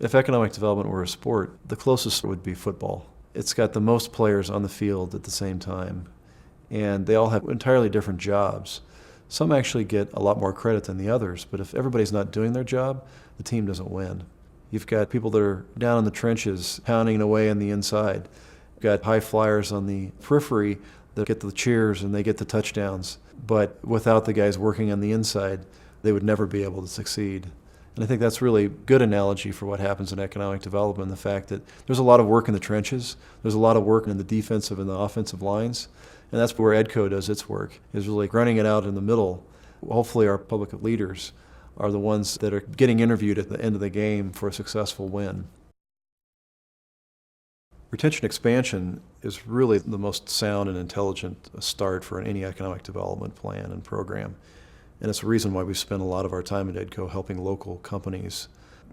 If economic development were a sport, the closest would be football. It's got the most players on the field at the same time, and they all have entirely different jobs. Some actually get a lot more credit than the others, but if everybody's not doing their job, the team doesn't win. You've got people that are down in the trenches, pounding away on the inside. You've got high flyers on the periphery that get the cheers and they get the touchdowns. But without the guys working on the inside, they would never be able to succeed. And I think that's really a good analogy for what happens in economic development, the fact that there's a lot of work in the trenches, there's a lot of work in the defensive and the offensive lines, and that's where EDCO does its work, is really running it out in the middle. Hopefully our public leaders are the ones that are getting interviewed at the end of the game for a successful win. Retention expansion is really the most sound and intelligent start for any economic development plan and program. And it's the reason why we spend a lot of our time at EDCO helping local companies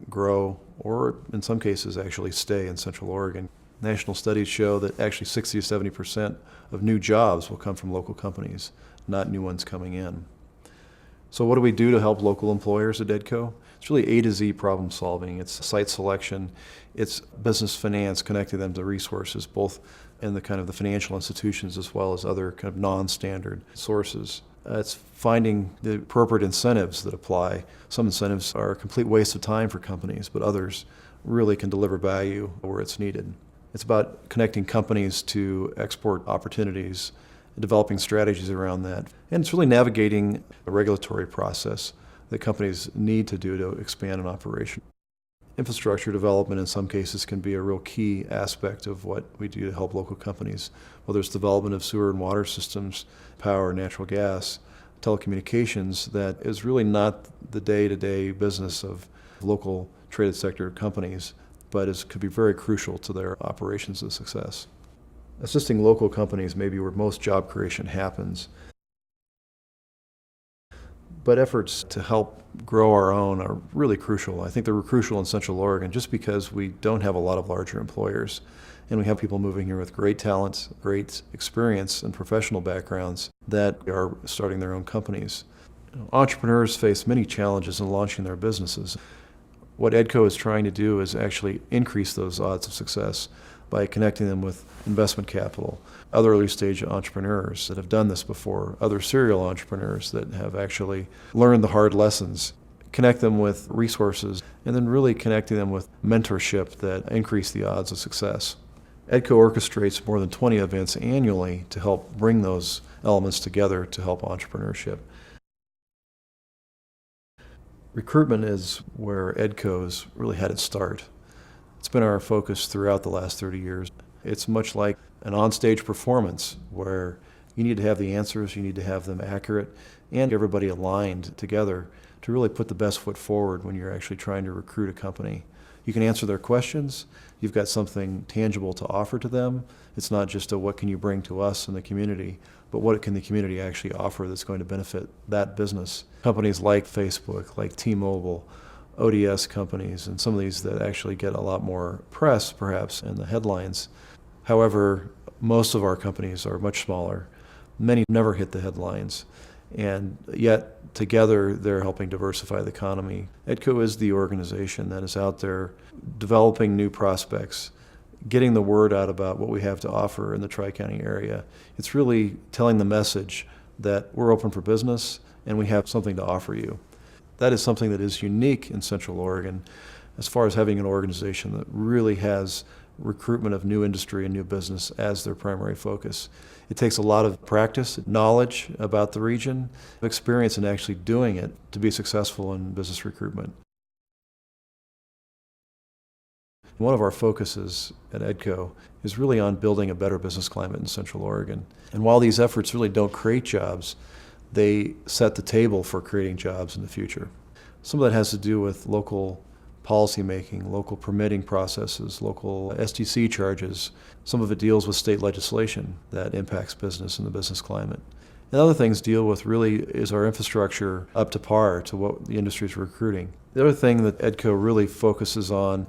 grow, or in some cases actually stay in Central Oregon. National studies show that actually 60 to 70% of new jobs will come from local companies, not new ones coming in. So what do we do to help local employers at EDCO? It's really A to Z problem solving. It's site selection, it's business finance, connecting them to resources, both in the kind of the financial institutions as well as other kind of non-standard sources. It's finding the appropriate incentives that apply. Some incentives are a complete waste of time for companies, but others really can deliver value where it's needed. It's about connecting companies to export opportunities, developing strategies around that. And it's really navigating a regulatory process that companies need to do to expand an operation. Infrastructure development in some cases can be a real key aspect of what we do to help local companies, whether it's development of sewer and water systems, power, natural gas, telecommunications, that is really not the day-to-day business of local traded sector companies, but could be very crucial to their operations and success. Assisting local companies may be where most job creation happens, but efforts to help grow our own are really crucial. I think they're crucial in Central Oregon just because we don't have a lot of larger employers, and we have people moving here with great talent, great experience, and professional backgrounds that are starting their own companies. Entrepreneurs face many challenges in launching their businesses. What EDCO is trying to do is actually increase those odds of success by connecting them with investment capital, other early stage entrepreneurs that have done this before, other serial entrepreneurs that have actually learned the hard lessons, connect them with resources, and then really connecting them with mentorship that increase the odds of success. EDCO orchestrates more than 20 events annually to help bring those elements together to help entrepreneurship. Recruitment is where EDCO's really had its start. It's been our focus throughout the last 30 years. It's much like an onstage performance where you need to have the answers, you need to have them accurate, and everybody aligned together to really put the best foot forward when you're actually trying to recruit a company. You can answer their questions, you've got something tangible to offer to them. It's not just a what can you bring to us in the community, but what can the community actually offer that's going to benefit that business. Companies like Facebook, like T-Mobile, ODS companies, and some of these that actually get a lot more press, perhaps, in the headlines. However, most of our companies are much smaller. Many never hit the headlines, and yet together they're helping diversify the economy. EDCO is the organization that is out there developing new prospects, getting the word out about what we have to offer in the Tri-County area. It's really telling the message that we're open for business and we have something to offer you. That is something that is unique in Central Oregon as far as having an organization that really has recruitment of new industry and new business as their primary focus. It takes a lot of practice, knowledge about the region, experience in actually doing it to be successful in business recruitment. One of our focuses at EDCO is really on building a better business climate in Central Oregon. And while these efforts really don't create jobs, they set the table for creating jobs in the future. Some of that has to do with local policy making, local permitting processes, local STC charges. Some of it deals with state legislation that impacts business and the business climate. And other things deal with really is our infrastructure up to par to what the industry is recruiting. The other thing that EDCO really focuses on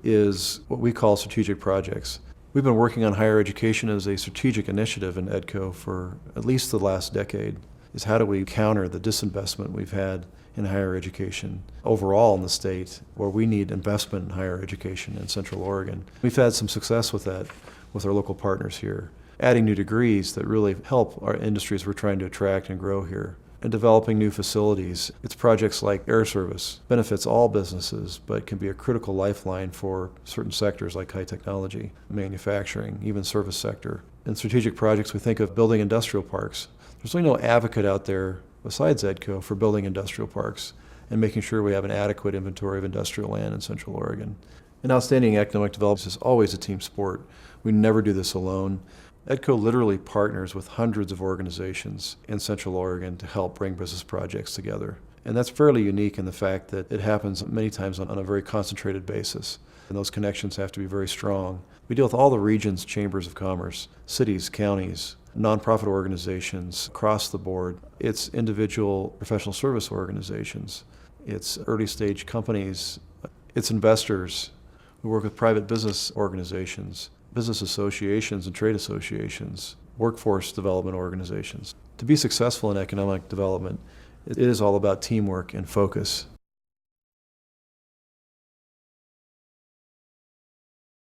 is what we call strategic projects. We've been working on higher education as a strategic initiative in EDCO for at least the last decade. is how do we counter the disinvestment we've had in higher education overall in the state, where we need investment in higher education in Central Oregon. We've had some success with that with our local partners here, adding new degrees that really help our industries we're trying to attract and grow here, and developing new facilities. It's projects like air service, benefits all businesses, but can be a critical lifeline for certain sectors like high technology, manufacturing, even service sector. In strategic projects, we think of building industrial parks. There's really no advocate out there besides EDCO for building industrial parks and making sure we have an adequate inventory of industrial land in Central Oregon. And outstanding economic development is always a team sport. We never do this alone. EDCO literally partners with hundreds of organizations in Central Oregon to help bring business projects together. And that's fairly unique in the fact that it happens many times on a very concentrated basis. And those connections have to be very strong. We deal with all the region's chambers of commerce, cities, counties, nonprofit organizations across the board. It's individual professional service organizations. It's early stage companies. It's investors. We work with private business organizations, business associations and trade associations, workforce development organizations. To be successful in economic development, it is all about teamwork and focus.